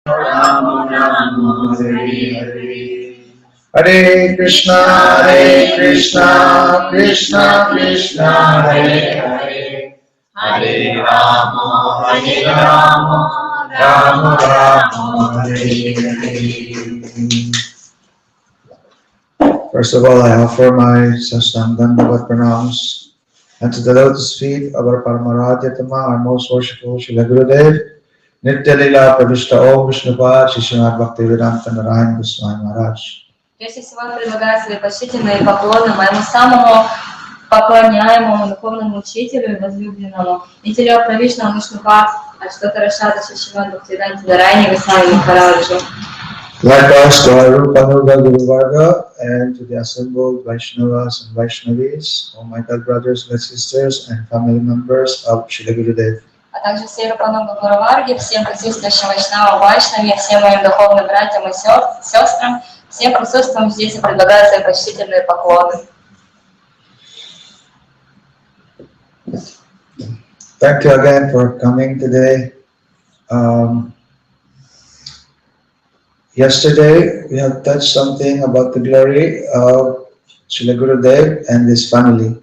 Rama Rama Hare Hare. Hare Krishna, Krishna Krishna, Hare Hare, Hare Rama, Rama Rama, Hare Hare. First of all, I offer my Sastang Dandavat Pranams and to the lotus feet of our Paramaradhyatama, our most worshipful Srila Gurudev, Nitya Lila Pravishta Om Vishnupad, Shishimad Bhaktivedanta Narayan Goswami Maharaj. Прежде всего я предлагаю свои почтительные поклоны моему самому поклоняемому духовному учителю и возлюбленному, Нитилю Правишному Вишнупад, Аштота Рашада Шишимад Бхактивиданта Нараяне Госвами Махараджу. Likewise to our Rupa Nuga Guru Varga and to the assembled Vaishnavas and Vaishnavis, all my God brothers and sisters and family members of Srila Gurudev. А также всей Рупануга Гуруварге, всем присутствующим Вайшнавам, Вайшнаве, всем моим духовным братьям и сестрам, всем присутствующим здесь и предлагаю свои почтительные поклоны. Thank you again for coming today. Yesterday we have touched something about the glory of Srila Gurudev and his family.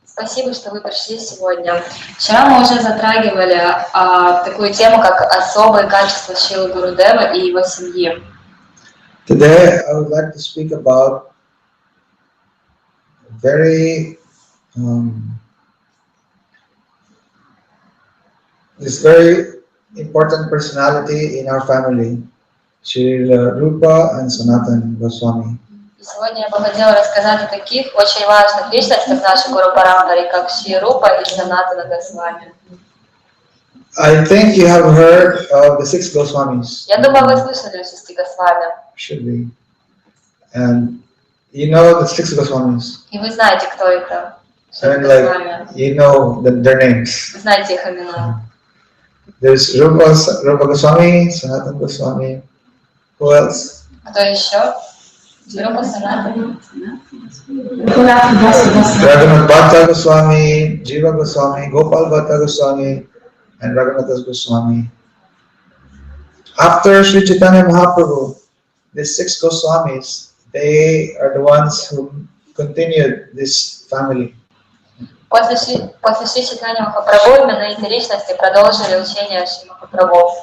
Спасибо, что вы пришли сегодня. Вчера мы уже затрагивали такую тему, как особые качества Шрилы Гурудева и его семьи. Today I would like to speak about this very important personality in our family, Srila Rupa and Sanatana Goswami. Сегодня я бы хотела рассказать о таких очень важных личностях нашей Гуру Парампаре, как Шри Рупа и Санатана Госвами. I think you have heard of the 6 Goswamis. Я думаю, вы слышали о 6 Госвами. Should be. And you know the 6 Goswamis. И вы знаете, кто это. I mean, like, you know their names. Вы знаете их имена. There's Rupa Goswami, Sanatana Goswami. Who else? Кто еще? Рупа Санатана. Raghunath Bhatta Goswami, Jiva Goswami, Gopal Bhatta Goswami, and Raghunath Goswami. After Sri Chaitanya Mahaprabhu, these 6 Goswamis, they are the ones who continued this family. После Шри Чайтаньи Махапрабху именно эти личности продолжили учение Шри Махапрабху.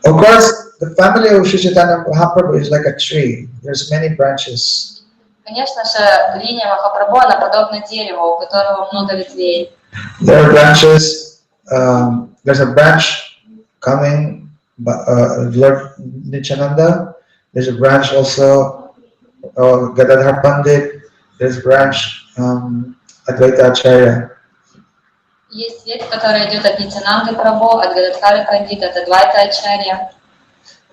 Of course, the family of Sri Chaitanya Mahaprabhu is like a tree. There's many branches. Конечно же, линия Махапрабху, она подобна дереву, у которого много ветвей. There are branches. There's a branch coming, Lord Nityananda. There's a branch also, Gadadhar Pandit. There's a branch, Advaita Acharya. Есть ветвь, которая идет от Нитянанды Прабху, от Гададхары Пандита, от Адвайта Ачарья.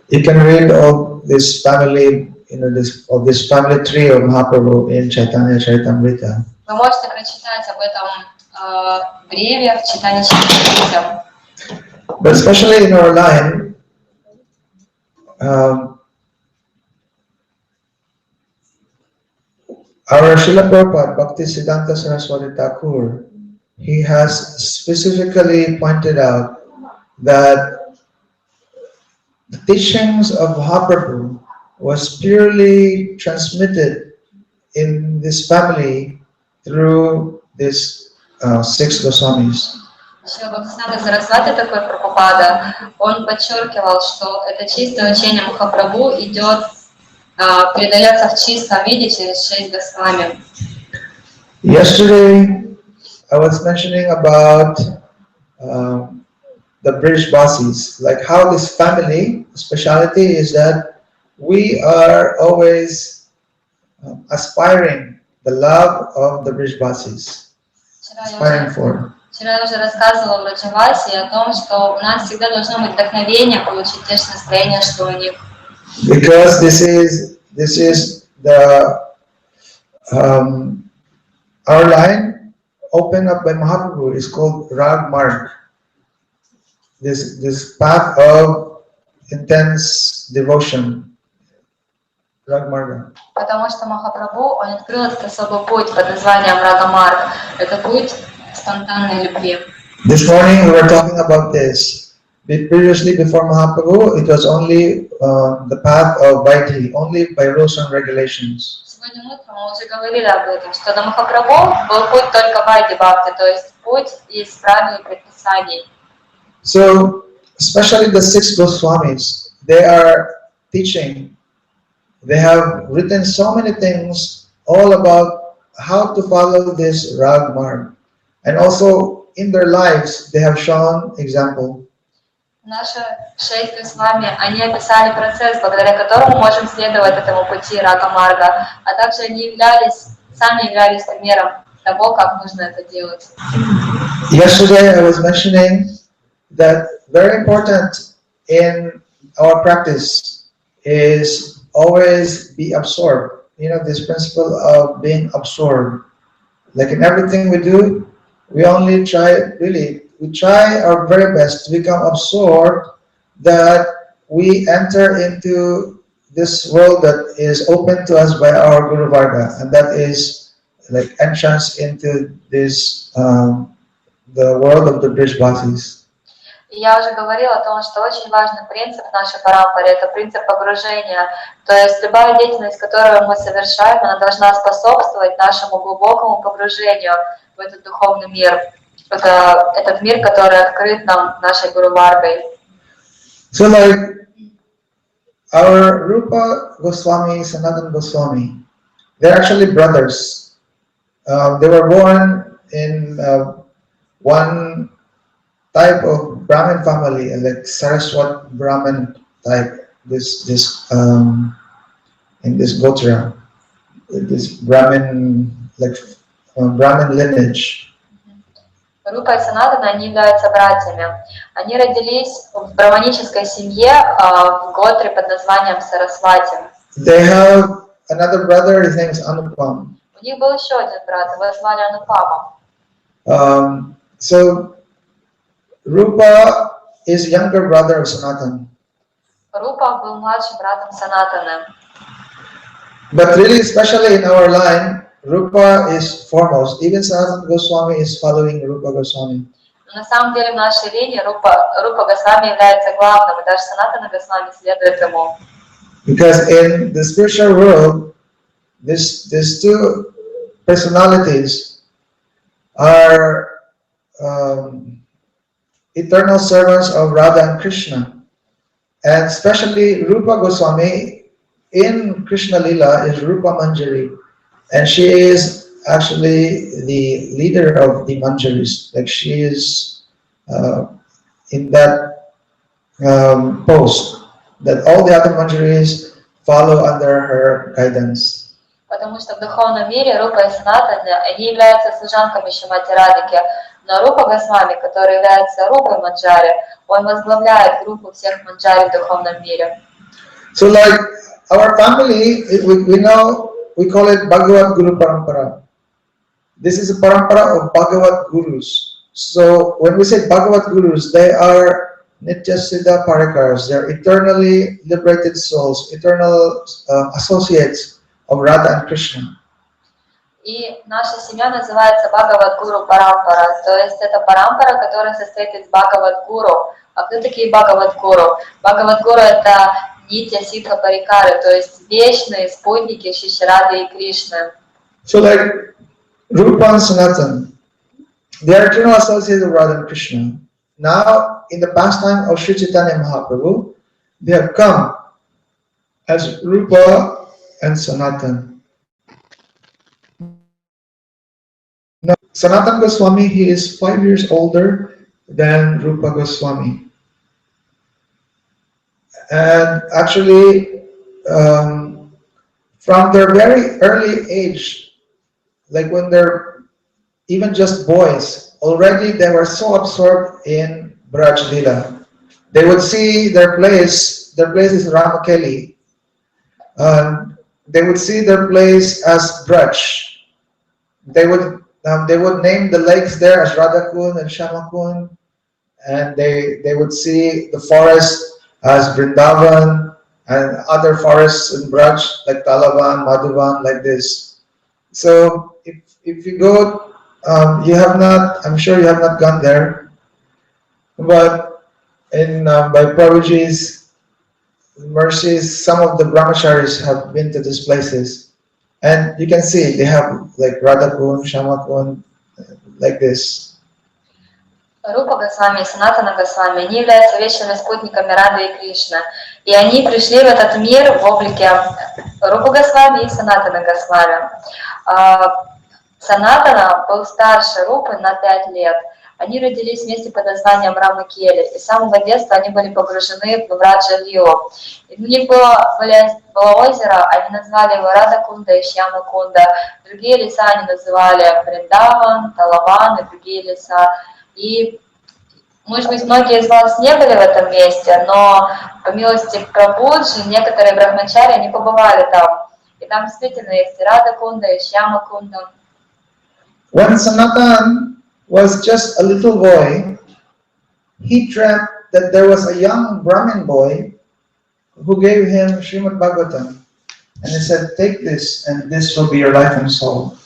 You can read all this family, this family tree of Mahaprabhu in Chaitanya Charitamrita. Вы можете прочитать об этом древе в Чайтанье Чаритамрите. But especially in our line, our Srila Prabhupada, Bhaktisiddhanta Saraswati Thakur, he has specifically pointed out that the teachings of Mahaprabhu was purely transmitted in this family through these 6 Goswamis. Шрила Бхактисиддханта Сарасвати такой Прабхупада, он подчеркивал, что это чистое учение Махапрабху передается в чистом виде через 6 Госвами. Yesterday, I was mentioning about the British Basis, like how this family speciality is that we are always aspiring the love of the British Basis, aspiring for. Вчера я уже рассказывала в Раджавасе о том, что у нас всегда должно быть вдохновение получить те же настроения, что у них. Because this is the our line opened up by Mahaprabhu is called Rag Marg. This path of intense devotion. Rag Marga. Потому что Махапрабху, он открыл этот особый путь под названием Рага Марг. Это путь спонтанной любви. This morning we were talking about this, Previously, before Mahaprabhu, it was only the path of Vaidhi, only by rules and regulations. Сегодня утром мы уже говорили об этом, что на Махапрабху был путь только Вайди Бхакти, то есть путь из правил и предписаний. So, especially the six Goswamis, they are teaching. They have written so many things all about how to follow this Rag Marg. And also in their lives, they have shown example. Наши 6 Госвами, они описали процесс, благодаря которому можем следовать этому пути Рага Марга, а также они сами являлись примером того, как нужно это делать. Yesterday I was mentioning that very important in our practice is always be absorbed. You know, this principle of being absorbed. Like in everything we do, we only try, we try our very best to become absorbed, that we enter into this world that is open to us by our Guru Varga, and that is like entrance into this the world of the Brijvasis. Я уже говорила о том, что очень важный принцип нашей парампары – это принцип погружения. То есть любая деятельность, которую мы совершаем, она должна способствовать нашему глубокому погружению в этот духовный мир. Это этот мир, который открыт нам нашей Гуру Варгой. So like our Rupa Goswami, Sanatana Goswami, they're actually brothers. They were born in one type of Brahmin family, like Saraswat Brahmin type. In this Gotra, this Brahmin Brahmin lineage. Рупа и Санатана, они являются братьями. Они родились в браманической семье в Готре под названием Сарасвати. They have another brother, his name is Anupam. У них был еще один брат, его звали Анупама. So Rupa is younger brother of Sanatana. Рупа был младшим братом Санатаны. But really, especially in our line, Rupa is foremost. Even Sanatana Goswami is following Rupa Goswami. Но на самом деле в нашей линии Рупа Госвами является главным, и даже Санатана Госвами следует ему. Because in the spiritual world, these two personalities are eternal servants of Radha and Krishna. And especially Rupa Goswami in Krishna Lila is Rupa Manjari. And she is actually the leader of the Manjaris. Like she is in that post, that all the other Manjaris follow under her guidance. Потому что в духовном мире Рупа и Санатана, они являются служанками Шримати Радхики. Но Рупа Госвами, который является Рупой Манджари, он возглавляет группу всех Манджари в духовном мире. So like our family, we know, we call it Bhagavad Guru Parampara. This is a parampara of Bhagavad Gurus. So when we say Bhagavad Gurus, they are Nitya Siddha Parikars. They are eternally liberated souls, eternal associates of Radha and Krishna. И наша семья называется Бхагавад Гуру Парампара, то есть это парампара, которая состоит из Бхагавад Гуру. А кто такие Бхагавад Гуру? Бхагавад Гуру это Нитья Сидха Парикары, то есть вечные спутники Шиширады и Кришны. So like Rupa and Sanatana, they are eternal associates of Radha and Krishna. Now, in the pastime of Sri Chaitanya Mahaprabhu, they have come as Rupa and Sanatana. Now, Sanatana Goswami, he is 5 years older than Rupa Goswami. And actually, from their very early age, like when they're even just boys, already they were so absorbed in Braj Lila. They would see their place is Ramakeli. They would see their place as Braj. They would name the lakes there as Radhakund and Shamakund, and they would see the forest as Vrindavan and other forests in Braj like Talavan, Madhuvan, like this. So if you go, I'm sure you have not gone there, but by Prabhuji's mercies, some of the brahmacharis have been to these places, and you can see they have like Radha Kund, Shama Kund, like this. Рупа Госвами и Санатана Госвами, они являются вечными спутниками Рады и Кришны. И они пришли в этот мир в облике Рупа Госвами и Санатана Госвами. Санатана был старше Рупы на 5 лет. Они родились вместе под названием Рамакели. И с самого детства они были погружены в Раджа-лилу. У них было озеро, они назвали его Рада Кунда и Шьяма Кунда. Другие леса они называли Вриндаван, Талаван и другие леса. И, может быть, многие из вас не были в этом месте, но по милости Прабхуджи некоторые брахмачари, они побывали там. И там действительно есть Рада Кунда и Шьяма Кунда. When Sanatan was just a little boy, he dreamt that there was a young Brahmin boy who gave him Srimad Bhagavatam. And he said, take this and this will be your life and soul.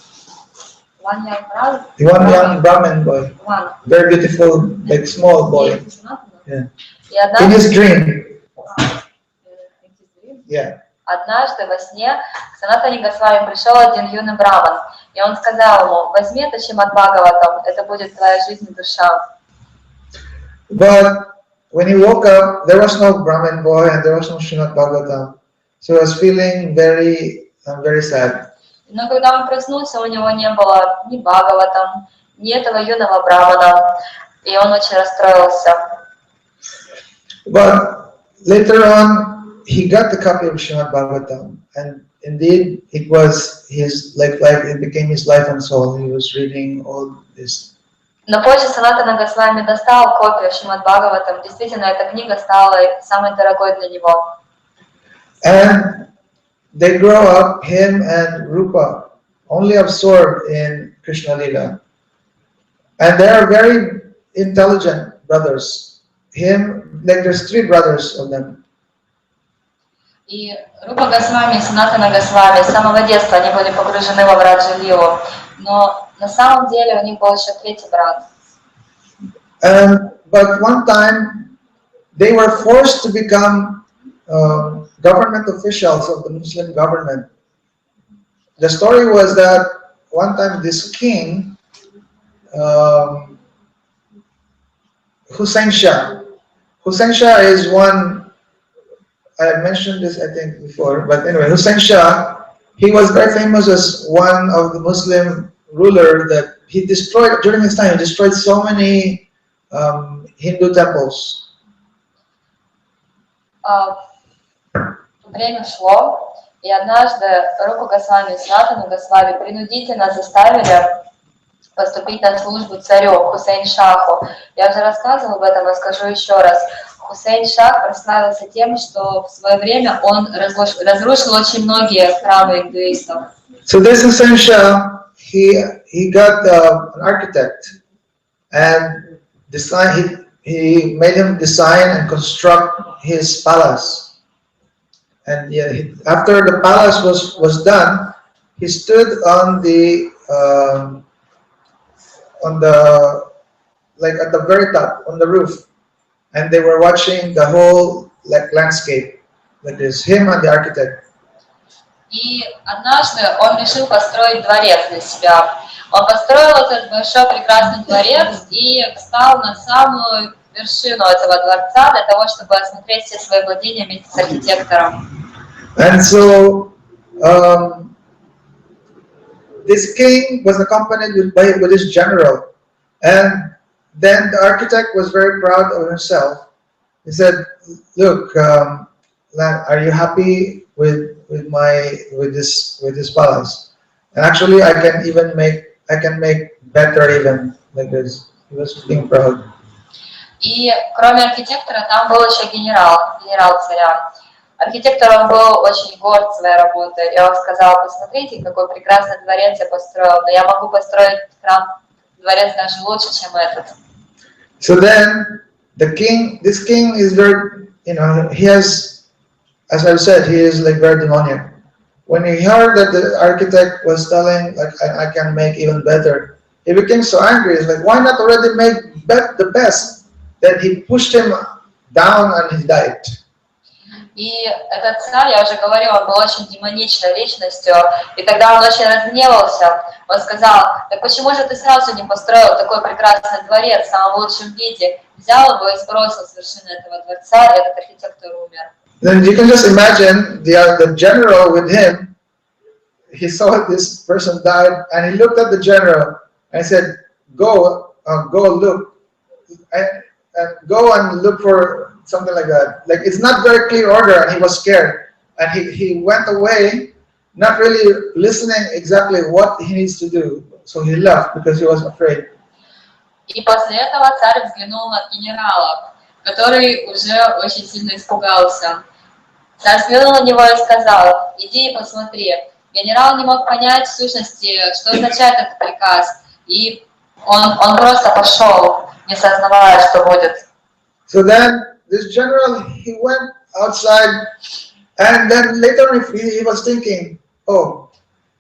One young brother? One young Brahmin boy. One. Very beautiful, like small boy. Yeah. однажды, In his dream. Yeah. Однажды во сне к Санатане Госвами пришел один юный браман, и он сказал ему: возьми это Шримад Бхагаватам, это будет твоя жизнь и душа. But when he woke up, there was no Brahmin boy and there was no Srimad Bhagavatam. So he was feeling very sad. Но когда он проснулся, у него не было ни Бхагаватам, ни этого юного брамана, и он очень расстроился. But later on, he got the copy of Srimad Bhagavatam, and indeed, it was his it became his life and soul. He was reading all this. Но позже Санатана Госвами достал копию Шримад Бхагаватам. Действительно, эта книга стала самой дорогой для него. And they grow up, him and Rupa, only absorbed in Krishna Lila. And they are very intelligent brothers. There's 3 brothers of them. И Рупа Госвами и Санатана Госвами с самого детства они были погружены во Враджа-лилу. Но на самом деле у них был еще 3-й брат. But one time, they were forced to become government officials of the Muslim government. The story was that one time this king, Hussein Shah is one, I mentioned this I think before, but anyway, Hussein Shah, he was very famous as one of the Muslim ruler that he destroyed, during his time, he destroyed so many Hindu temples. Время шло, и однажды Рупу Госвами и Санатану Госвами принудительно заставили поступить на службу царю Хусейн Шаху. Я уже рассказывала об этом, расскажу еще раз. Хусейн Шах прославился тем, что в свое время он разрушил очень многие храмы индуистов. So this Hussein Shah, he got an architect and he made him design and construct his palace. And after the palace was done, he stood on the at the very top on the roof, and they were watching the whole landscape. That is him and the architect. И однажды он решил построить дворец для себя. Он построил этот большой прекрасный дворец и встал на самую вершину этого дворца для того, чтобы осмотреть все свои владения вместе с архитектором. And so this king was accompanied with his general, and then the architect was very proud of himself. He said, "Look, are you happy with this palace? And actually, I can make better even like this." He was feeling proud. И кроме архитектора там был еще генерал царя. Архитектор, он был очень горд своей работой, и он сказал: посмотрите, какой прекрасный дворец я построил, но я могу построить дворец даже лучше, чем этот. So then, this king is very, he has, as I've said, he is very demoniac. When he heard that the architect was telling, I can make even better, he became so angry. He's like, why not already make the best? Then he pushed him down on his diet. И этот царь, я уже говорила, он был очень демоничной личностью, и когда он очень разгневался, он сказал: так почему же ты сразу не построил такой прекрасный дворец в самом лучшем виде? Взял его и сбросил с вершины этого дворца, и этот архитектор умер. Then you can just imagine the general with him. He saw this person died, and he looked at the general and said, "Go look, and go and look for something like that." Like, it's not very clear order, and he was scared, and he went away, not really listening exactly what he needs to do. So he left because he was afraid. И после этого царь взглянул на генерала, который уже очень сильно испугался. Царь взглянул на него и сказал: иди и посмотри. Генерал не мог понять в сущности, что означает этот приказ, и он просто пошел, не сознавая, что будет. So then this general, he went outside, and then later he was thinking, oh,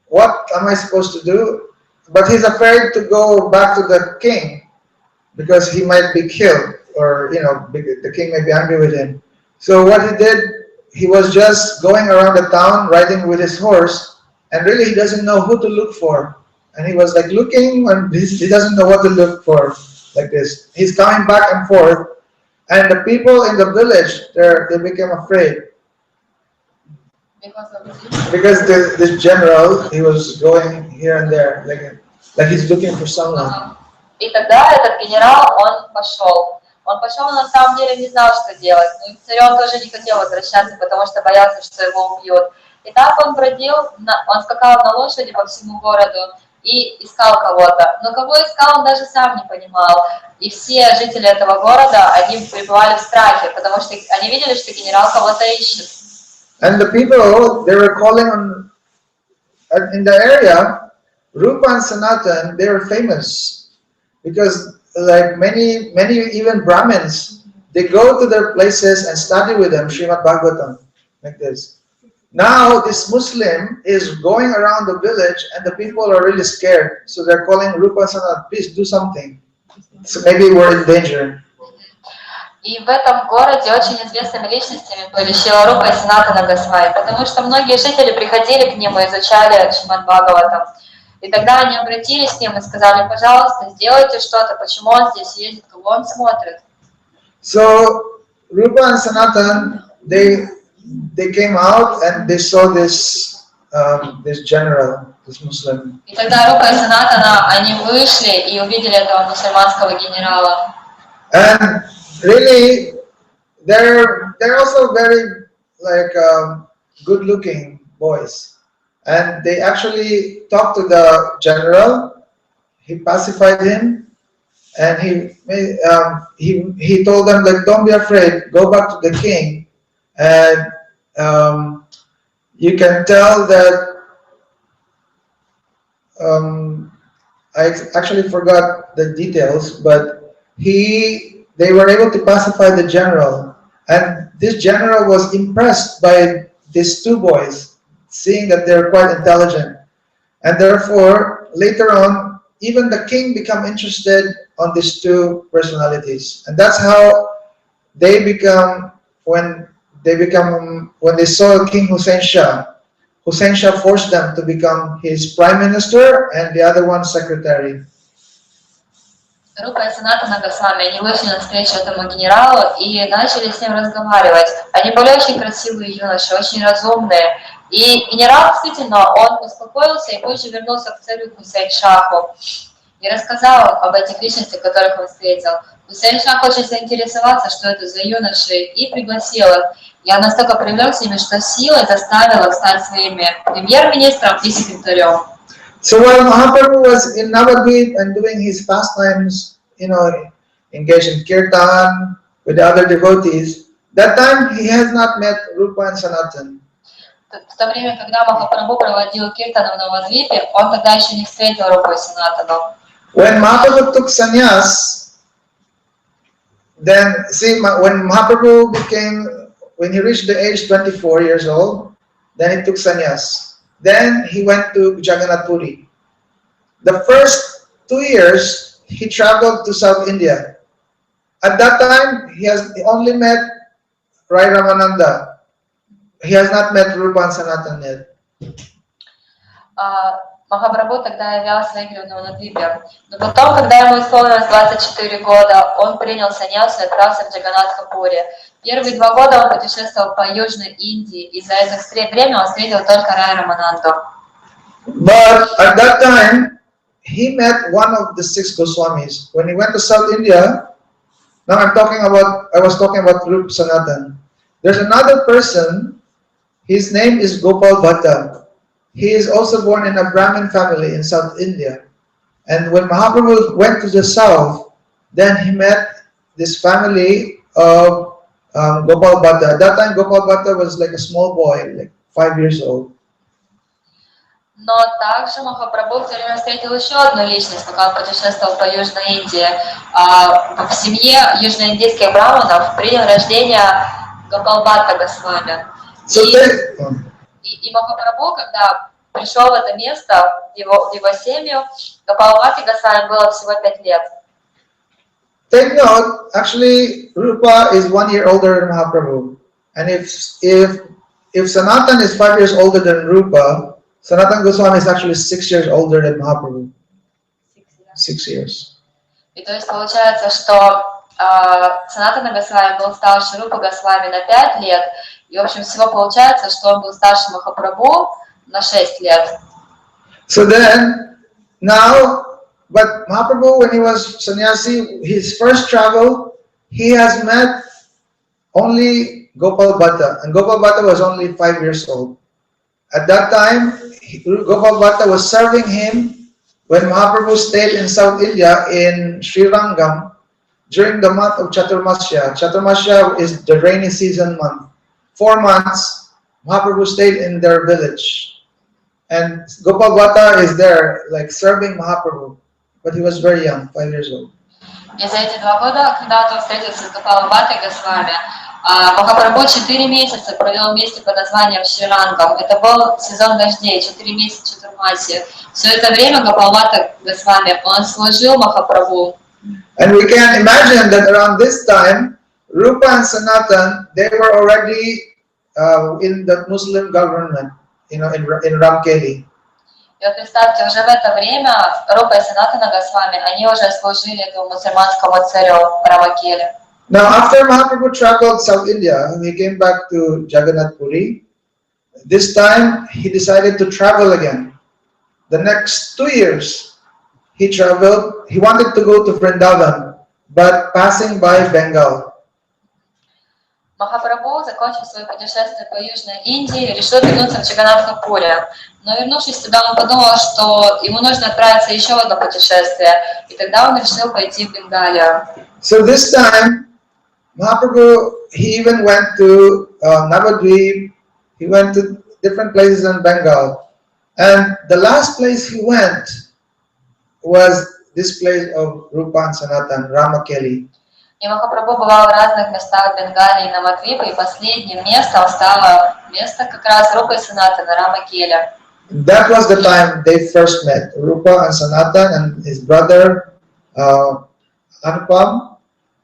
what am I supposed to do? But he's afraid to go back to the king because he might be killed, or the king may be angry with him. So what he did, he was just going around the town riding with his horse, and really he doesn't know who to look for. And he was like looking, and he doesn't know what to look for, like this. He's coming back and forth, and the people in the village, they became afraid. Because this general, he was going here and there, like he's looking for someone. И тогда этот генерал, он пошел. Он пошел, на самом деле не знал, что делать. Но царь он тоже не хотел возвращаться, потому что боялся, что его убьют. И так он бродил, он скакал на лошади по всему городу и искал кого-то. Но кого искал, он даже сам не понимал. И все жители этого города, они пребывали в страхе, потому что они видели, что генерал кого-то ищет. And the people, they were calling on, in the area, Rupa and Sanatan, they were famous. Because like many even Brahmins, they go to their places and study with them, Srimad Bhagavatam, like this. Now this Muslim is going around the village and the people are really scared. So they're calling Rupa and Sanatan, please do something. So maybe we're in danger. И в этом городе очень известными личностями были Шрила Рупа и Санатана Госвами, потому что многие жители приходили к нему и изучали Шримад Бхагаватам. И тогда они обратились к ним и сказали: пожалуйста, сделайте что-то, почему он здесь ездит, кого он смотрит. So Rupa and Sanatan, they came out and they saw this general, this Muslim. И тогда Рупа и Санатана, они вышли и увидели этого мусульманского генерала. And really, they're also very good-looking boys, and they actually talked to the general. He pacified him, and he told them that don't be afraid, go back to the king, and you can tell that. I actually forgot the details, but they were able to pacify the general, and this general was impressed by these two boys, seeing that they're quite intelligent, and therefore later on even the king became interested on these two personalities, and that's how they become when they saw King Hussein Shah. Hussein Shah forced them to become his prime minister and the other one secretary. Рупа и Санатана Госвами, они вышли навстречу этому генералу и начали с ним разговаривать. Они были очень красивые юноши, очень разумные. И генерал, действительно, он успокоился и позже вернулся к царю Хусейн Шаху и рассказал об этих личностях, которых он встретил. Хусейн Шах очень заинтересовался, что это за юноши, и пригласил их. И он настолько привлекся ими, что силой заставил их стать своими премьер-министром и секретарем. So while Mahaprabhu was in Navadvip and doing his pastimes, engaged in kirtan with the other devotees, that time he has not met Rupa and Sanatan. В то время, когда Махапрабху проводил киртан в Навадвипе, он тогда еще не встретил Рупу и Санатану. When Mahaprabhu took sannyas, then when he reached the age 24 years old, then he took sannyas. Then he went to Jagannath Puri. The first 2 years, he traveled to South India. At that time, he only met Rai Ramananda. He has not met Rupa and Sanatan yet. Махапрабху тогда являлся на игре на Надвипе. Но потом, когда ему исполнилось 24 года, он принял саньясу и отправился в Джаганнатхапури. Первые 2 года он путешествовал по Южной Индии, и за это время он встретил только Рай Рамананду. But at that time, he met one of the 6 Goswamis. When he went to South India, now I was talking about Rupa Sanatan. There's another person, his name is Gopal Bhatta. He is also born in a Brahmin family in South India. And when Mahaprabhu went to the south, then he met this family of Gopal Bhatta. At that time, Gopal Bhatta was like a small boy, like 5 years old. Но также Махапрабху в то время встретил еще одну личность, пока он путешествовал по Южной Индии. В семье южноиндийских браманов принял рождение Гопал Бхатта Госвами. И Махапрабху, когда пришел в это место, в его семью, Гопал Бхатте Госвами было всего 5 лет. Take note, actually, Rupa is 1 year older than Mahaprabhu. And if Sanatan is 5 years older than Rupa, Sanatan Goswami is actually 6 years older than Mahaprabhu. 6 years. И то есть получается, что Санатана Госвами был старше Рупа Госвами на 5 лет, и в общем всего получается, что он был старше Махапрабху на 6 лет. So then, now, but Mahaprabhu, when he was sannyasi, his first travel, he has met only Gopal Bhatta, and Gopal Bhatta was only 5 years old. At that time, Gopal Bhatta was serving him when Mahaprabhu stayed in South India in Srirangam during the month of Chaturmasya. Chaturmasya is the rainy season month. 4 months, Mahaprabhu stayed in their village. And Gopal Bhatta is there, like serving Mahaprabhu. But he was very young, 5 years old. И за эти 2 года, когда он встретился с Гопалом Бхаттой Госвами, Махапрабху 4 месяца провел вместе под названием Шрирангам. Это был сезон дождей, 4 месяца Чатурмаси. Все это время Гопал Бхатта Госвами, он служил Махапрабху. And we can imagine that around this time, Rupa and Sanatan, they were already in the Muslim government, in Ramkeli. И вот представьте, уже в это время Рупа и Санатана Госвами, они уже служили этому мусульманскому царю Рамакеле. Now, after Mahaprabhu traveled South India, he came back to Jagannath Puri. This time, he decided to travel again. The next 2 years, he traveled. He wanted to go to Vrindavan, but passing by Bengal. Махапрабху, закончив свое путешествие по Южной Индии, решил вернуться в Джаганнатхапури. Но вернувшись туда, он подумал, что ему нужно отправиться еще в одно путешествие. И тогда он решил пойти в Бенгалию. So this time, Mahaprabhu, he even went to Navadvip. He went to different places in Bengal. And the last place he went was this place of Rupa and Sanatan, Ramakeli. И Махапрабху бывал в разных местах Бенгалии и Навадвипа, и последним местом стало место как раз Рупа и Санатана, Рамакеля. That was the time they first met, Rupa and Sanatan and his brother Anupam.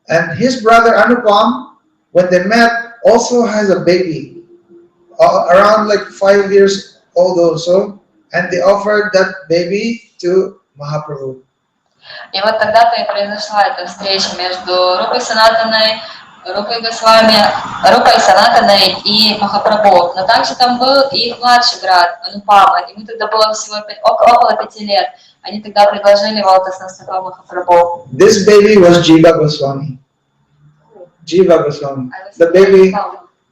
And his brother Anupam, when they met, also has a baby, around like 5 years old also, and they offered that baby to Mahaprabhu. И вот тогда-то и произошла эта встреча между Рупой Санатаной, Рупой Госвами, Рупой Санатаной и Махапрабху. Но также там был и их младший брат Анупама. Ему тогда было всего около 5 лет. Они тогда предложили его отцовство Махапрабху. This baby was Jiva Goswami. Jiva Goswami. The baby,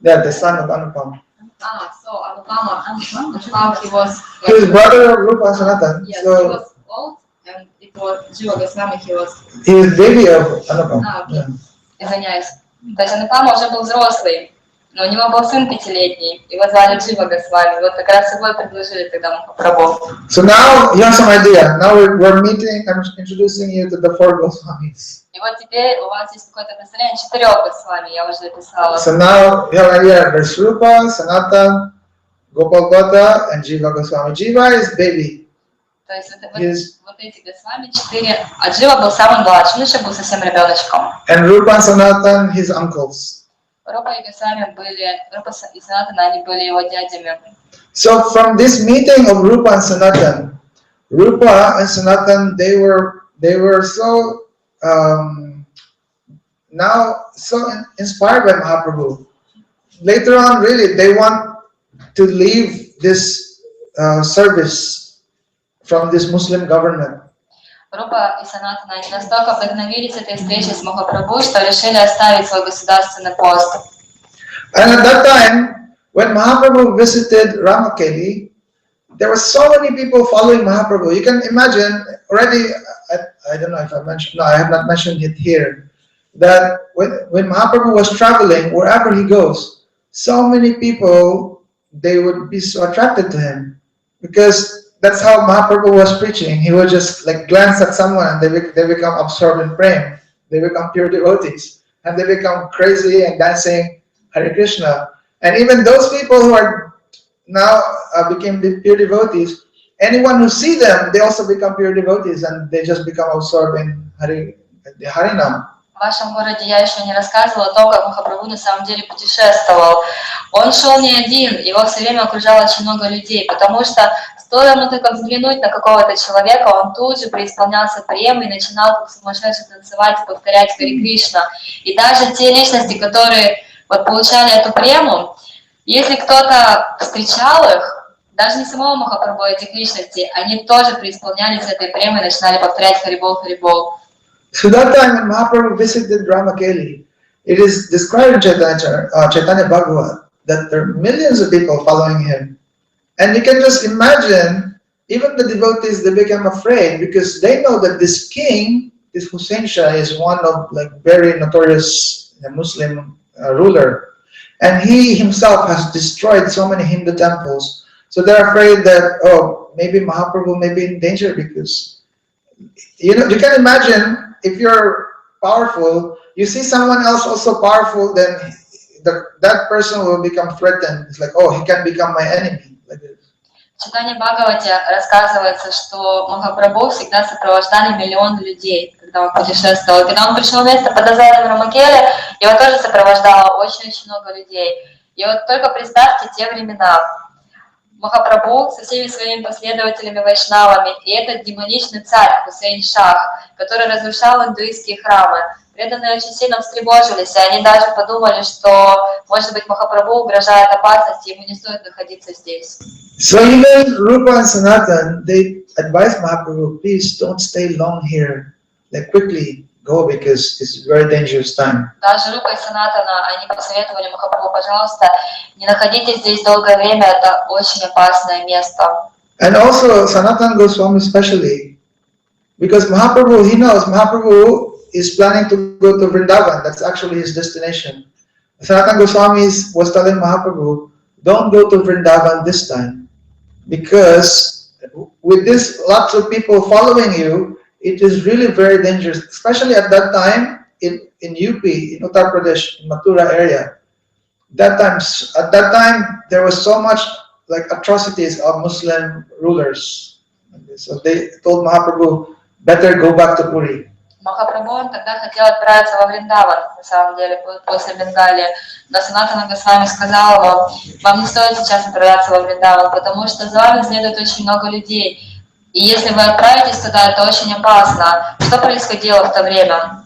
yeah, the son of Anupam. So Anupam, he was... His brother Rupa Sanatan. Yes, So he was old. And it was Jiva Goswami, he was... he was baby of Anupam. Okay. Извиняюсь. То есть Анупама уже был взрослый, но у него был сын 5-летний, его звали Джива Госвами. Вот как раз его предложили тогда Махапрабху. So now you have some idea. Now we're meeting. I'm introducing you to the 4 Goswamis. И вот теперь у вас есть какое-то представление 4 Госвами, я уже написала. So now you have an idea. There's Rupa, Sanatan, Gopal Bhatta, and Jiva Goswami. Jiva is baby. То есть His, вот эти Госвами 4, а Джива был самым младшим, Ниша был совсем ребеночком. and Rupa and Sanatan, his uncles. Рупа и Госвами были, Рупа и Санатана, они были его дядями. So from this meeting of Rupa and Sanatan, Rupa and Sanatan, they were so now so inspired by Mahaprabhu. Later on, really, they want to leave this service from this Muslim government. Рупа и Санатана, они настолько вдохновились этой встречей с Махапрабху, что решили оставить свой государственный пост. And at that time, when Mahaprabhu visited Ramakeli, there were so many people following Mahaprabhu. You can imagine already, I don't know if I mentioned, no, I have not mentioned it here, that when Mahaprabhu was traveling, wherever he goes, so many people, they would be so attracted to him. Because that's how Mahaprabhu was preaching. He would just like glance at someone and they become absorbed in praying. They become pure devotees. And they become crazy and dancing Hare Krishna. And even those people who are now became pure devotees, anyone who see them, they also become pure devotees and they just become absorbed in Harinam. В вашем городе я еще не рассказывала о том, как Махапрабху на самом деле путешествовал. Он шел не один, его все время окружало очень много людей, потому что стоило ему только взглянуть на какого-то человека, он тут же преисполнялся премой и начинал как сумасшедший танцевать и повторять Харе Кришна. И даже те личности, которые вот получали эту прему, если кто-то встречал их, даже не самого Махапрабху, этих личностей, они тоже преисполнялись этой премой и начинали повторять Харибол, Харибол. So that time when Mahaprabhu visited Ramakeli, it is described in Chaitanya Bhagavat that there are millions of people following him. And you can just imagine, even the devotees, they become afraid because they know that this king, this Hussein Shah, is one of like very notorious Muslim ruler. And he himself has destroyed so many Hindu temples. So they're afraid that, oh, maybe Mahaprabhu may be in danger because, you know, you can imagine if you're powerful, you see someone else also powerful, then that person will become threatened. It's like, oh, he can become my enemy. Like this. В Чайтанья Бхагавате рассказывается, что Махапрабху всегда сопровождали миллионы людей, когда он путешествовал. И когда он пришел в место под названием Рамакели, его тоже сопровождало очень-очень много людей. И вот только представьте те времена. Махапрабху со всеми своими последователями вайшнавами и этот демоничный царь Хусейн Шах, который разрушал индуистские храмы. Преданные очень сильно встревожились, и они даже подумали, что, может быть, Махапрабху угрожает опасности, ему не стоит находиться здесь. So even Rupa and Sanatan, they advised Mahaprabhu, please don't stay long here. Like quickly go because it's a very dangerous time. Даже Рупа и Санатана, они посоветовали Махапрабху, пожалуйста, не находитесь здесь долгое время, это очень опасное место. And also Sanatan Goswami especially, because Mahaprabhu, he knows Mahaprabhu is planning to go to Vrindavan. That's actually his destination. Sanatan Goswami was telling Mahaprabhu, don't go to Vrindavan this time, because with this lots of people following you, it is really very dangerous, especially at that time in UP, in Uttar Pradesh, in Mathura area. At that time, there was so much like atrocities of Muslim rulers. So they told Mahaprabhu, better go back to Puri. Махапрабху он тогда хотел отправиться во Вриндаван, на самом деле, после Бенгалии. Но Санатана Госвами сказал ему, вам не стоит сейчас отправляться во Вриндаван, потому что за вами следует очень много людей. И если вы отправитесь туда, это очень опасно. Что происходило в то время?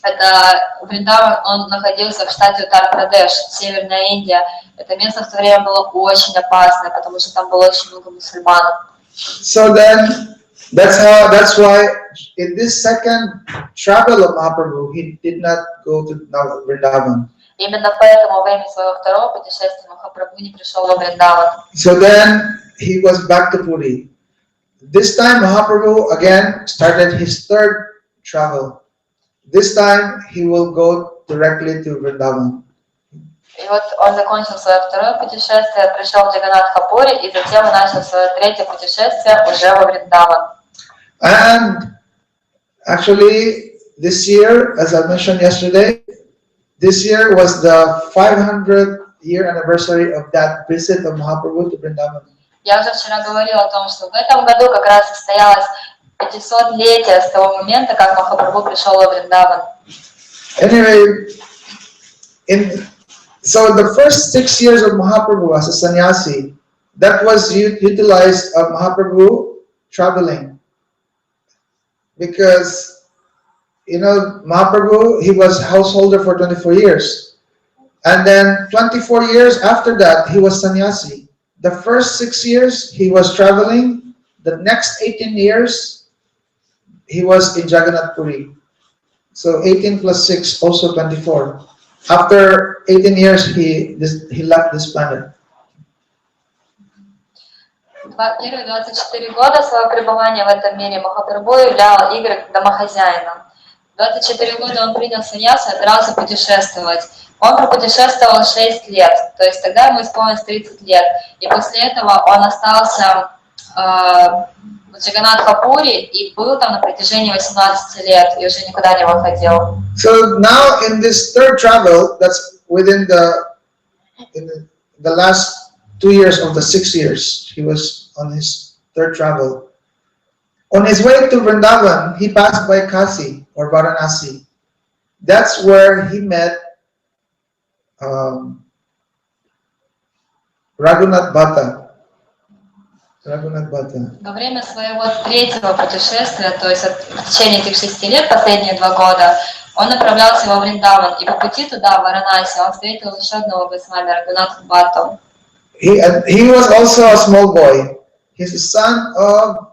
Это Вриндаван, он находился в штате Уттар-Прадеш, Северная Индия. Это место в то время было очень опасное, потому что там было очень много мусульман. So then, that's why in this second travel of Mahaprabhu, he did not go to Vrindavan. Именно поэтому во время своего второго путешествия Махапрабху не пришел во Вриндаван. So then he was back to Puri. This time Mahaprabhu again started his third travel. This time he will go directly to Vrindavan. И вот он закончил свое второе путешествие, пришел в Джаганнатха-Пури, и затем он начал свое третье путешествие уже во Вриндаван. And actually, this year, as I mentioned yesterday, this year was the 500th year anniversary of that visit of Mahaprabhu to Vrindavan. Я уже вчера говорила о том, что в этом году как раз состоялось 500-летие с того момента, как Махапрабху пришел во Вриндаван. Anyway, so the first 6 years of Mahaprabhu as a sannyasi, that was utilized of Mahaprabhu traveling. Because, you know, Mahaprabhu, he was householder for 24 years. And then 24 years after that, he was sannyasi. The first 6 years, he was traveling. The next 18 years, he was in Jagannath Puri. So 18 plus 6, also 24. After 18 years, he left this planet. Первые 24 года своего пребывания в этом мире Махапрабху являл Игоря домохозяином. 24 года он принял саньясу и отправился путешествовать. Он пропутешествовал 6 лет, то есть тогда ему исполнилось 30 лет. И после этого он остался в Джаганнатхапури и был там на протяжении 18 лет и уже никуда не выходил. So now in this third travel, that's within the last 2 years of the 6 years, he was on his third travel. On his way to Vrindavan, he passed by Kasi or Varanasi. That's where he met Raghunath Bhatta. Во время своего третьего путешествия, то есть в течение этих 6 лет, последние 2 года, он направлялся во Вриндаван, и по пути туда, в Варанаси, он встретил еще одного Госвами, Рагунатха Бхатту. He was also a small boy. He's the son of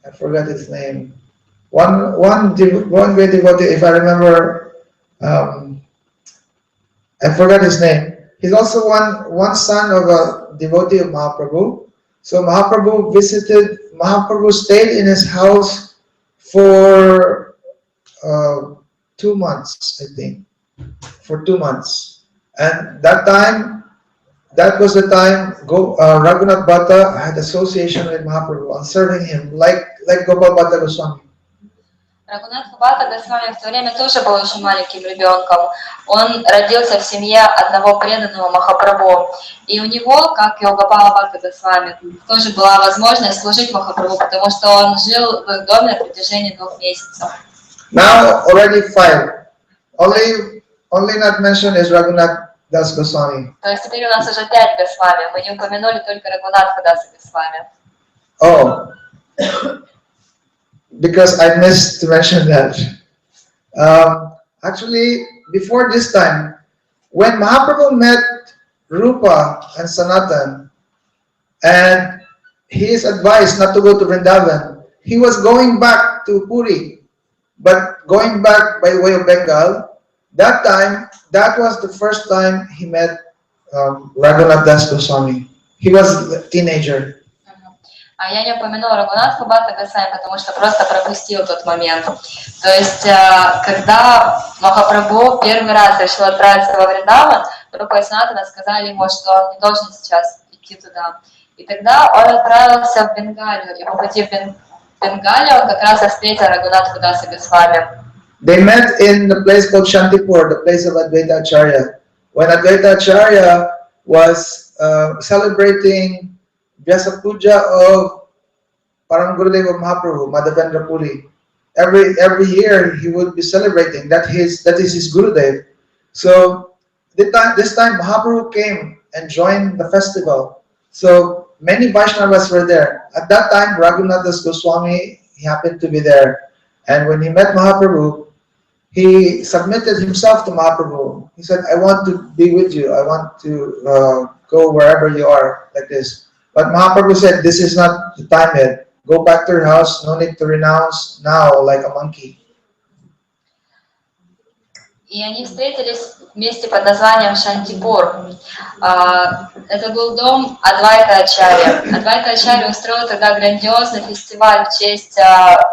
I forgot his name. One great devotee, if I remember, I forgot his name. He's also one son of a devotee of Mahaprabhu. So Mahaprabhu stayed in his house for 2 months, I think, for 2 months. And that was the time Raghunath Bhatta had association with Mahaprabhu and serving him like Gopal Bhatta Goswami. Рагунатха Бхатта Госвами в то время тоже был очень маленьким ребенком. Он родился в семье одного преданного Махапрабху. И у него, как и у Гопала Бхатта Госвами, тоже была возможность служить Махапрабху, потому что он жил в их доме на протяжении 2 месяцев. Now already 5. Only not mentioned is Raghunath Das Goswami. То есть теперь у нас уже 5 Госвами. Мы не упомянули только Рагунатха Даса Госвами. Oh. Because I missed to mention that. Actually, before this time, when Mahaprabhu met Rupa and Sanatan, and he is advised not to go to Vrindavan, he was going back to Puri, but going back by way of Bengal. That was the first time he met Raghunath Das Goswami. He was a teenager. А я не упомянула Рагунатха Бхатта Госвами, потому что просто пропустил тот момент. То есть, когда Махапрабху первый раз решил отправиться во Вриндаван, Рупа и Санатана сказали ему, что он не должен сейчас идти туда. И тогда он отправился в Бенгалию, и по пути в Бенгалию он как раз встретил Рагунатха Даса Госвами. They met in the place called Shantipur, the place of Advaita Acharya. When Advaita Acharya was celebrating Vyasa Puja of Param Gurudeva Mahaprabhu, Madhavendra Puri. Every year he would be celebrating. That is his Gurudev. So this time Mahaprabhu came and joined the festival. So many Vaishnavas were there. At that time, Raghunath Das Goswami, he happened to be there. And when he met Mahaprabhu, he submitted himself to Mahaprabhu. He said, I want to be with you. I want to go wherever you are, like this. But Mahaprabhu said, this is not the time yet. Go back to your house. No need to renounce now like a monkey. И они встретились вместе под названием Шантипур. Это был дом Адвайта Ачарья. Адвайта Ачарья устроил тогда грандиозный фестиваль в честь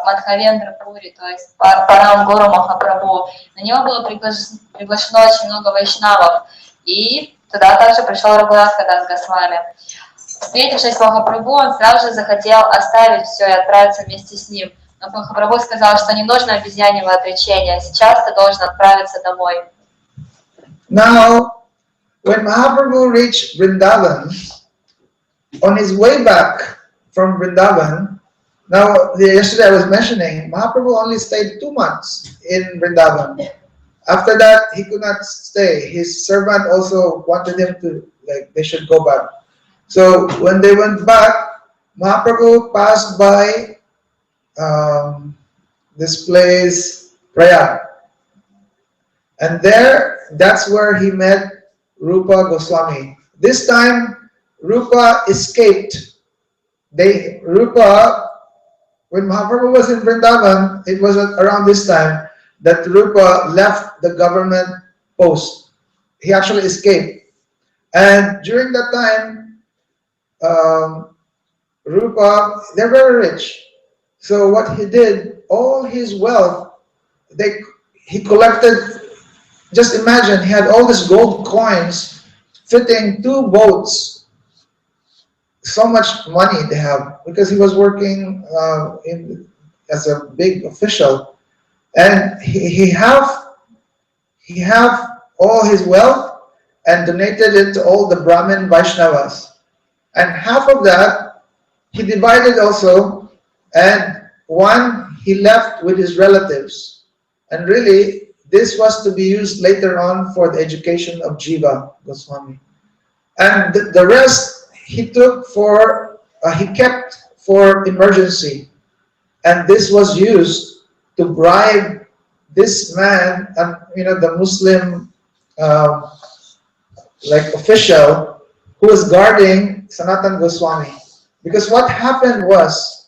Мадхавендра Пури, то есть Парам Гуру Махапрабху. На него было приглашено очень много вайшнавов. И туда также пришел Рагунатха Дас Госвами. Встретившись с Махапрабху, он сразу же захотел оставить все и отправиться вместе с ним. Но Махапрабху сказал, что не нужно обезьяньего отречения. Сейчас ты должен отправиться домой. Now, when Mahaprabhu reached Vrindavan, on his way back from Vrindavan, now yesterday I was mentioning, Mahaprabhu only stayed 2 months in Vrindavan. After that, he could not stay. His servant also wanted him to, like, they should go back. So when they went back, Mahaprabhu passed by this place, Prayag. And there, that's where he met Rupa Goswami. This time, Rupa escaped. Rupa, when Mahaprabhu was in Vrindavan, it was around this time that Rupa left the government post. He actually escaped. And during that time, Rupa, they're very rich. So what he did, all his wealth, he collected. Just imagine, he had all these gold coins fitting 2 boats. So much money they have because he was working as a big official, and he have all his wealth and donated it to all the Brahmin Vaishnavas, and half of that he divided also, and one he left with his relatives, and really this was to be used later on for the education of Jiva Goswami. And the rest he took he kept for emergency. And this was used to bribe this man, the Muslim official who was guarding Sanatan Goswami. Because what happened was...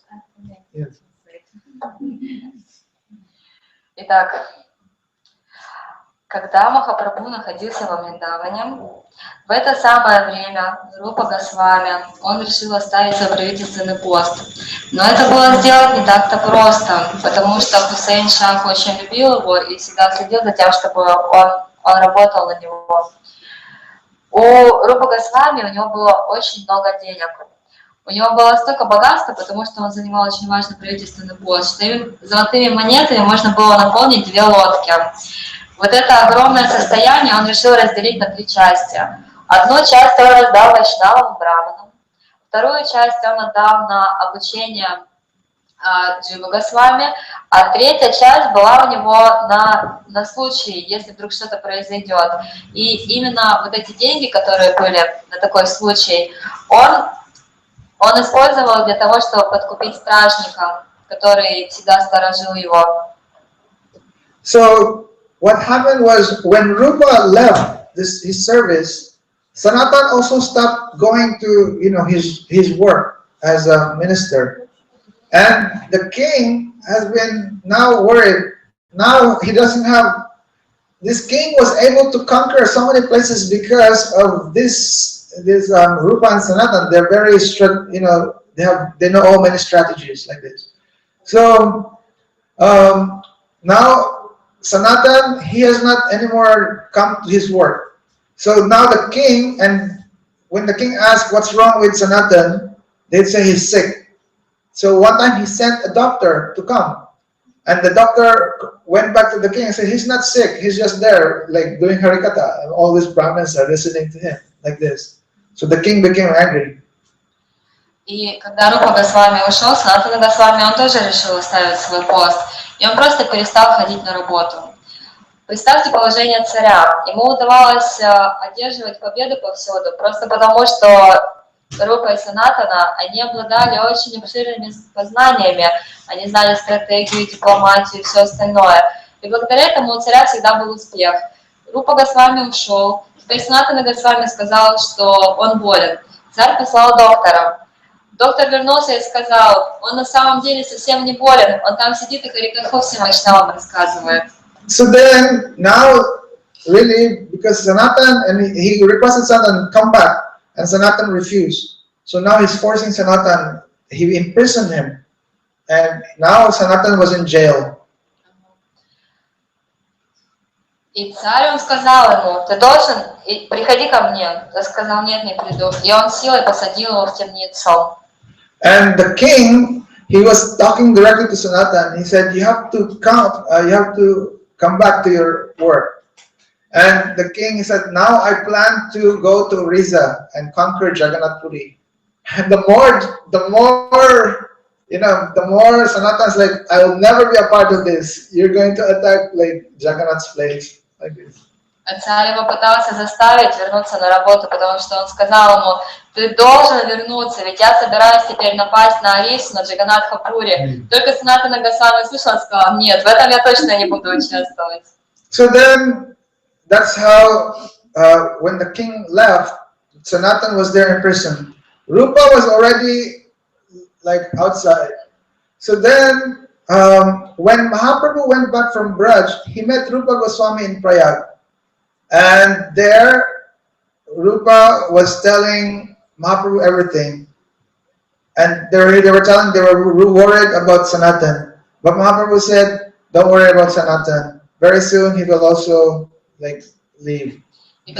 Итак, когда Махапрабху находился во Вриндаване, в это самое время Рупа Госвами, он решил оставить свой правительственный пост. Но это было сделать не так-то просто, потому что Хусейн Шах очень любил его и всегда следил за тем, чтобы он работал на него. У Рупа Госвами у него было очень много денег. У него было столько богатства, потому что он занимал очень важный правительственный пост, что золотыми монетами можно было наполнить 2 лодки. Вот это огромное состояние он решил разделить на 3 части. Одну часть он раздал вайшнавам, браманам, вторую часть он отдал на обучение Джива Госвами, а 3-я часть была у него на случай, если вдруг что-то произойдет. И именно вот эти деньги, которые были на такой случай, он использовал для того, чтобы подкупить стражника, который всегда сторожил его. So what happened was when Rupa left his service, Sanatan also stopped going to his work as a minister, and the king has been now worried. Now he doesn't have. This king was able to conquer so many places because of this Rupa and Sanatan. They're very strict. They know all many strategies like this. So now Sanatan, he has not anymore come to his work. So now the king, and when the king asked what's wrong with Sanatan, they'd say he's sick. So one time he sent a doctor to come, and the doctor went back to the king and said, he's not sick, he's just there like doing harikata, and all these Brahmins are listening to him like this. So the king became angry. И когда Рупа Госвами ушел, Санатана Госвами, он тоже решил оставить свой пост, и он просто перестал ходить на работу. Представьте положение царя. Ему удавалось одерживать победу повсюду, просто потому что Рупа и Санатана, они обладали очень обширными познаниями, они знали стратегию, дипломатию и все остальное. И благодаря этому у царя всегда был успех. Рупа Госвами ушел, теперь Санатана Госвами сказал, что он болен. Царь послал доктора. Доктор вернулся и сказал, он на самом деле совсем не болен, он там сидит и харикатху всем вайшнавам рассказывает. So then, now, really, because Sanatan, and he requested Sanatan to come back, and Sanatan refused. So now he's forcing Sanatan, he imprisoned him, and now Sanatan was in jail. И царь он сказал ему, ты должен, приходи ко мне. Он сказал, нет, не приду. И он силой посадил его в темницу. And the king, he was talking directly to Sanatan. He said, you have to come back to your work. And the king, he said, now I plan to go to Orissa and conquer Jagannath Puri. And the more, the more Sanatan's like, I will never be a part of this. You're going to attack like Jagannath's place. Like this. Царь его пытался заставить вернуться на работу, потому что он сказал ему, ты должен вернуться, ведь я собираюсь теперь напасть на Орису, на Джаганнатха-Пури. Только Санатана Госвами услышал и сказал, нет, в этом я точно не буду участвовать. So then, that's how, when the king left, Sanatan was there in prison. Rupa was already like outside. So then, when Mahaprabhu went back from Braj, he met Rupa Goswami in Prayag. And there, Rupa was telling Mahaprabhu everything. And they were telling, they were worried about Sanatan. But Mahaprabhu said, don't worry about Sanatan. Very soon he will also like leave. It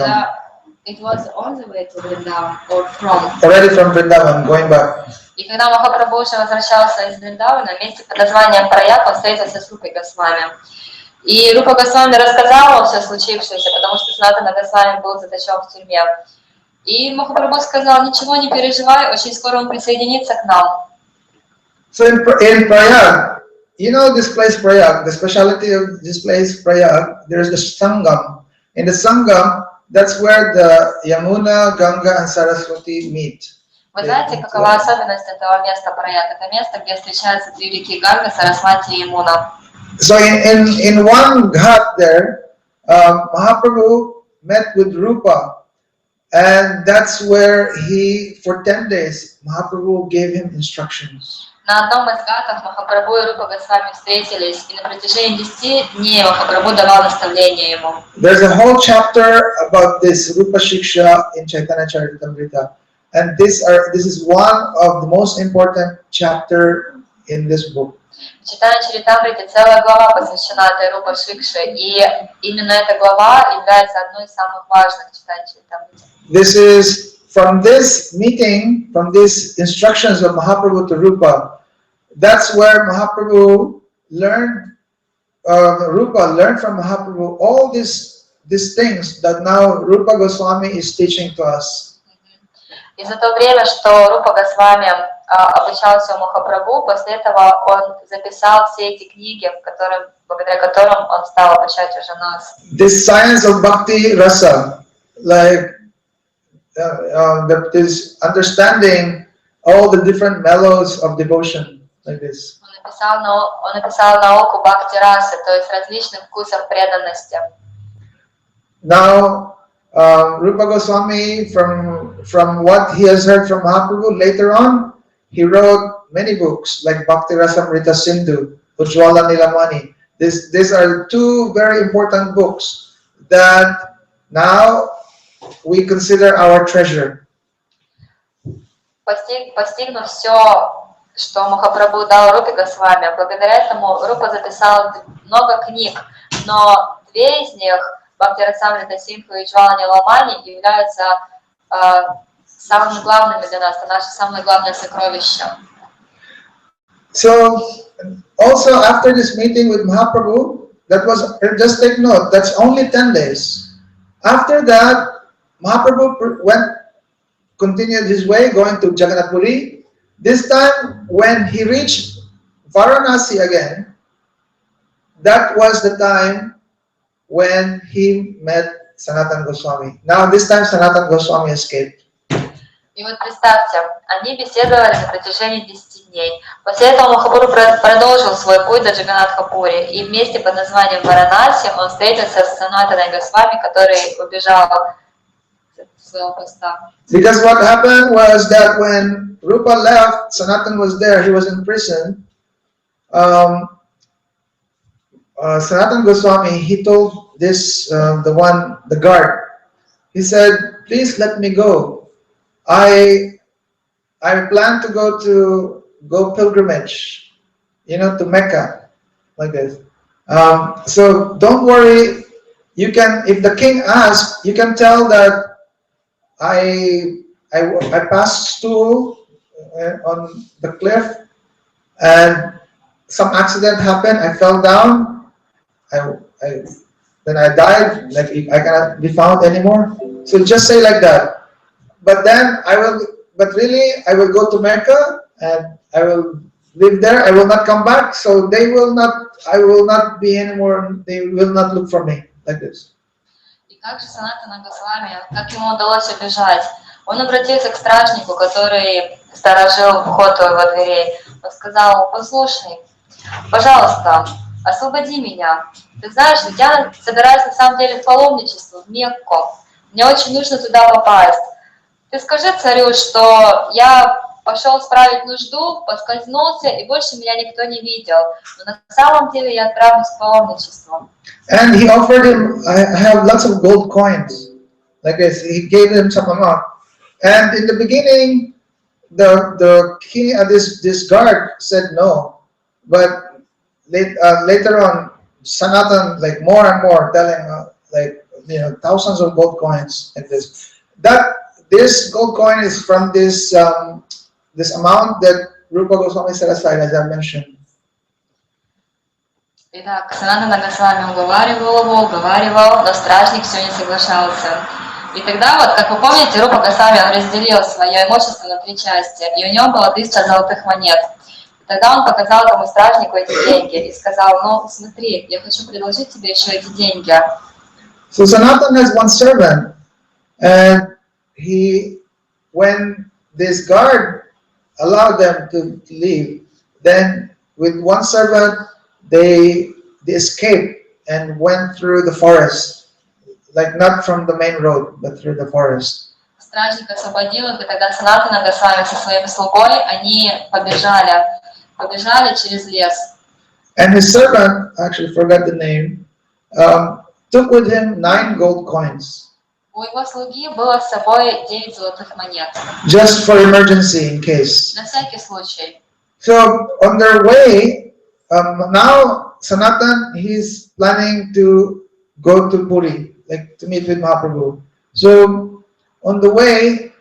was on the way to Vrindavan or from? Already from Vrindavan, going back. И когда Махапрабху уже возвращался из Вриндавана, вместе под названием Праяг он встретился с Рупой Госвами. И Рупа Госвами рассказал ему все случившееся, потому что Санатана Госвами был заточен в тюрьме. И Махапрабху сказал, ничего не переживай, очень скоро он присоединится к нам. So in Prayag, you know this place Prayag, the speciality of this place Prayag, there's the Sangam. In the Sangam, that's where the Yamuna, Ganga and Saraswati meet. Вы знаете, какова особенность этого места Праяг? Это место, где встречаются две реки Ганга, Сарасвати и Ямуна. So in one ghat there, Mahaprabhu met with Rupa, and that's where he, for 10 days, Mahaprabhu gave him instructions. На одном из гатов Махапрабху и Рупа Госвами встретились, и на протяжении 10 дней Махапрабху давал наставления ему. There's a whole chapter about this Rupa Shiksha in Chaitanya Charitamrita, and this is one of the most important chapter in this book. В Чайтанья Чаритамрите целая глава посвящена этой Рупа Шикше, и именно эта глава является одной из самых важных в Чайтанья Чаритамрите. This is from this meeting, from these instructions of Mahaprabhu to Rupa. That's where Mahaprabhu learned, Rupa learned from Mahaprabhu all these things that now Rupa Goswami is teaching to us. И за то время, что Рупа Госвами обучался у Махапрабху, после этого он записал все эти книги, благодаря которым он стал обучать уже нас. This science of bhakti rasa, like this understanding all the different mellows of devotion, like this. Он написал науку бхакти расы, то есть различных вкусов преданности. Now, Rupa Goswami, from what he has heard from Mahaprabhu, later on, he wrote many books like Bhakti Rasamrita Sindhu, Ujjwala Nilamani. These are two very important books that now we consider our treasure. Постигнув все, что Махапрабху дал Рупе Госвами, благодаря этому Рупа записал много книг, но две из них, Бхакти Расамрита Синдху и Ujjwala Nilamani, являются самыми главными для нас, это наше самое главное сокровище. So, also after this meeting with Mahaprabhu, that was, just take note, that's only 10 days. After that, Mahaprabhu continued his way, going to Jagannath Puri. This time, when he reached Varanasi again, that was the time when he met Sanatana Goswami. Now, this time, Sanatana Goswami escaped. И вот представьте, они беседовали на протяжении 10 дней. После этого Махапрабху продолжил свой путь до Джаганнатха-Пури, и вместе под названием Варанаси он встретился с Санатаной Госвами, который убежал с своего поста. Because what happened was that when Rupa left, Sanatana was there, he was in prison. Sanatana Goswami, he told this, the guard, he said, please let me go. I plan to go pilgrimage, to Mecca, like this. So don't worry. You can, if the king asks, you can tell that I passed stool on the cliff, and some accident happened. I fell down. then I died, like I cannot be found anymore. So just say like that. But then but really I will go to Mecca and I will live there. I will not come back. So I will not be anymore. They will not look for me like this. И как же Санатана Госвами, как ему удалось убежать? Он обратился к стражнику, который сторожил вход во дверей. Он сказал: послушай, пожалуйста, освободи меня. Ты знаешь, ведь я собираюсь на самом деле в паломничество, в Мекку. Мне очень нужно туда попасть. Ты скажи царю, что я пошел справить нужду, поскользнулся, и больше меня никто не видел. Но на самом деле я отправлюсь в паломничество. And he offered him, I have lots of gold coins. Like this, he gave him some amount. And in the beginning, the king, this guard said no. But later on, Sanatan, like more and more, telling thousands of gold coins like this. This gold coin is from this amount that Rupa Goswami set aside, as I mentioned. Итак, Санатана Госвами уговаривал, но стражник все не соглашался. И тогда, вот, как вы помните, Рупа Госвами разделил свое имущество на 3 части, и у него было 1000 золотых монет. И тогда он показал этому стражнику эти деньги и сказал: ну, смотри, я хочу предложить тебе еще эти деньги. So Sanatan has one servant, and when this guard allowed them to leave, then with one servant, they escaped and went through the forest, like not from the main road, but through the forest. Стражник освободил их, и тогда Санатана Госвами со своим слугой, они побежали через лес. And his servant, actually forgot the name, took with him 9 gold coins. У его слуги было с собой 9 золотых монет. Just for emergency, in case. На всякий случай. So on their way, now Sanatan, he's planning to go to Puri, like to meet with Mahaprabhu. So on the way,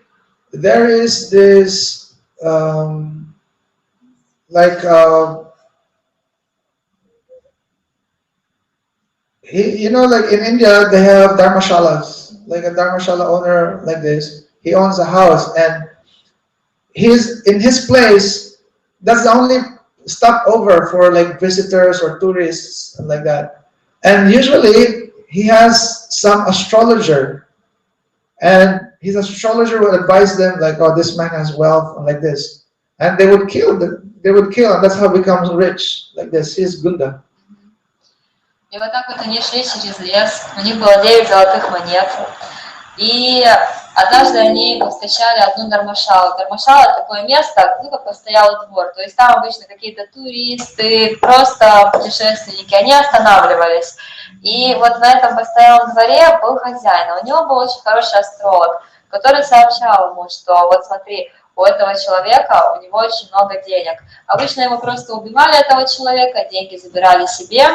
there is this like in India they have dharmashalas, like a dharmashala owner like this. He owns a house, and he's in his place. That's the only stopover for like visitors or tourists and like that. And usually he has some astrologer, and his astrologer would advise them like, oh, this man has wealth and like this, and they would kill, and that's how he becomes rich, like this. He's Gunda. И вот так вот они шли через лес, у них было 9 золотых монет, и однажды они повстречали одну дармашалу. Дармашала — это такое место, как постоялый двор, то есть там обычно какие-то туристы, просто путешественники, они останавливались. И вот на этом постоялом дворе был хозяин, у него был очень хороший астролог, который сообщал ему, что вот смотри, у этого человека, у него очень много денег. Обычно его просто убивали, этого человека, деньги забирали себе,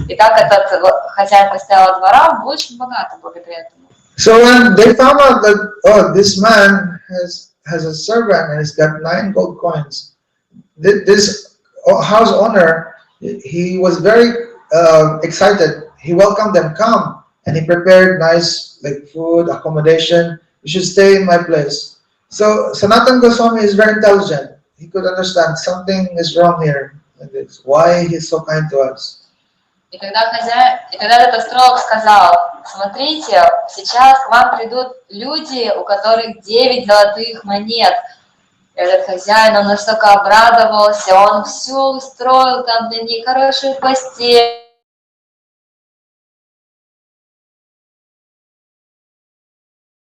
и так этот хозяин постоялого двора был очень богат благодаря этому. So when they found out that, oh, this man has a servant and he's got 9 gold coins, this house owner, he was very excited. He welcomed them, come, and he prepared nice like food, accommodation. You should stay in my place. So Sanatana Goswami is very intelligent. He could understand something is wrong here. Like this. Why he's so kind to us? И тогда этот астролог сказал: смотрите, сейчас к вам придут люди, у которых 9 золотых монет. Этот хозяин, он настолько обрадовался, он все устроил там для них, хорошую постель,